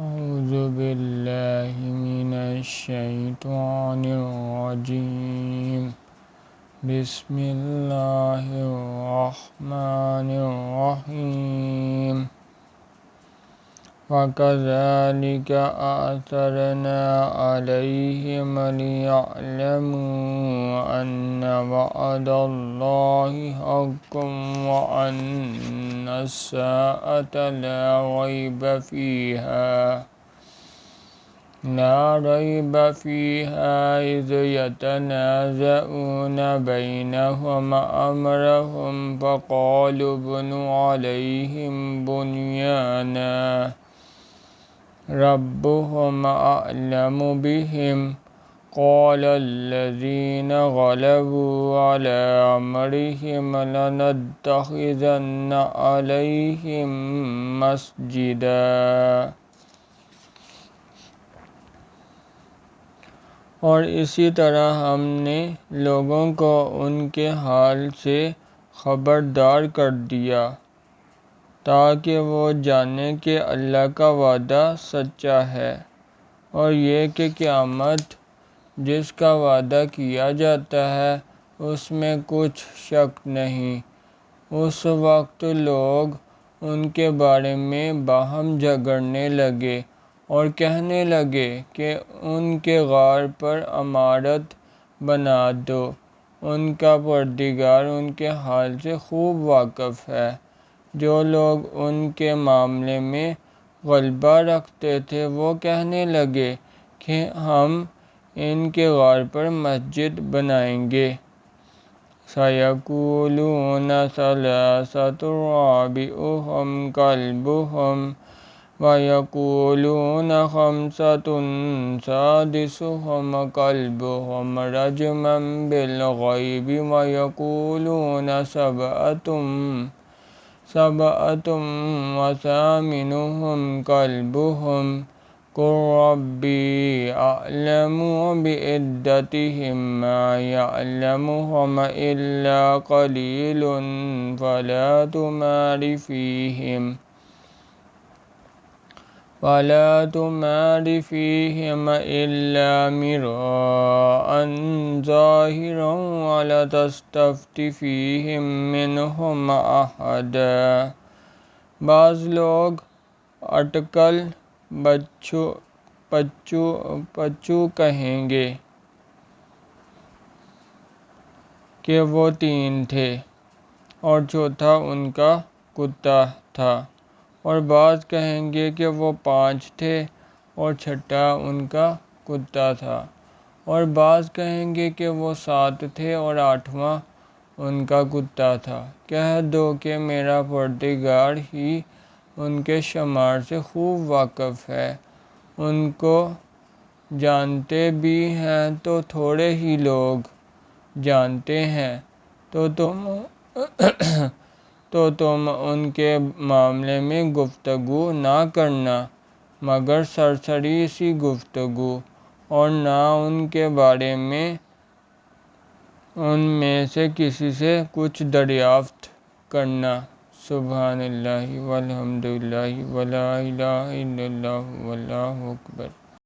أعوذ بالله من الشيطان الرجيم بسم الله الرحمن الرحيم وكذلك أثرنا عليهم ليعلموا أن وعد الله حق وأن الساعة لا ريب فيها إذ يتنازعون بينهم أمرهم فقالوا ابنوا عليهم بنيانا ربهم أعلم بهم قال الذين غلبوا على أمرهم لنتخذن عليهم مسجدا۔ اور اسی طرح ہم نے لوگوں کو ان کے حال سے خبردار کر دیا تاکہ وہ جانیں کہ اللہ کا وعدہ سچا ہے، اور یہ کہ قیامت جس کا وعدہ کیا جاتا ہے اس میں کچھ شک نہیں۔ اس وقت لوگ ان کے بارے میں باہم جھگڑنے لگے اور کہنے لگے کہ ان کے غار پر عمارت بنا دو۔ ان کا پروردگار ان کے حال سے خوب واقف ہے۔ جو لوگ ان کے معاملے میں غلبہ رکھتے تھے وہ کہنے لگے کہ ہم ان کے غار پر مسجد بنائیں گے۔ سَيَقُولُونَ ثَلَاثَةٌ رَابِعُهُمْ كَلْبُهُمْ وَيَقُولُونَ خَمْسَةٌ سَادِسُهُمْ كَلْبُهُمْ رَجْمًا بِالْغَيْبِ وَيَقُولُونَ سَبْعَةٌ وَثَامِنُهُمْ كَلْبُهُمْ قُل رَّبِّي أَعْلَمُ بِعِدَّتِهِم مَّا يَعْلَمُهُمْ إِلَّا قَلِيلٌ فَلَا تُمَارِ فِيهِمْ إِلَّا مِرَاءً ظَاهِرًا وَلَا تَسْتَفْتِ فِيهِم مِّنْهُمْ أَحَدًا۔ بعض لوگ اٹکل پچو کہیں گے کہ وہ 3 تھے اور چوتھا ان کا کتا تھا، اور بعض کہیں گے کہ وہ 5 تھے اور چھٹا ان کا کتا تھا، اور بعض کہیں گے کہ وہ 7 تھے اور 8واں ان کا کتا تھا۔ کہہ دو کہ میرا پروردگار ہی ان کے شمار سے خوب واقف ہے۔ ان کو جانتے بھی ہیں تو تھوڑے ہی لوگ جانتے ہیں، تو تم ان کے معاملے میں گفتگو نہ کرنا مگر سرسری سی گفتگو، اور نہ ان کے بارے میں ان میں سے کسی سے کچھ دریافت کرنا۔ سبحان اللہ والحمد للہ ولا الہ الا اللہ واللہ اکبر۔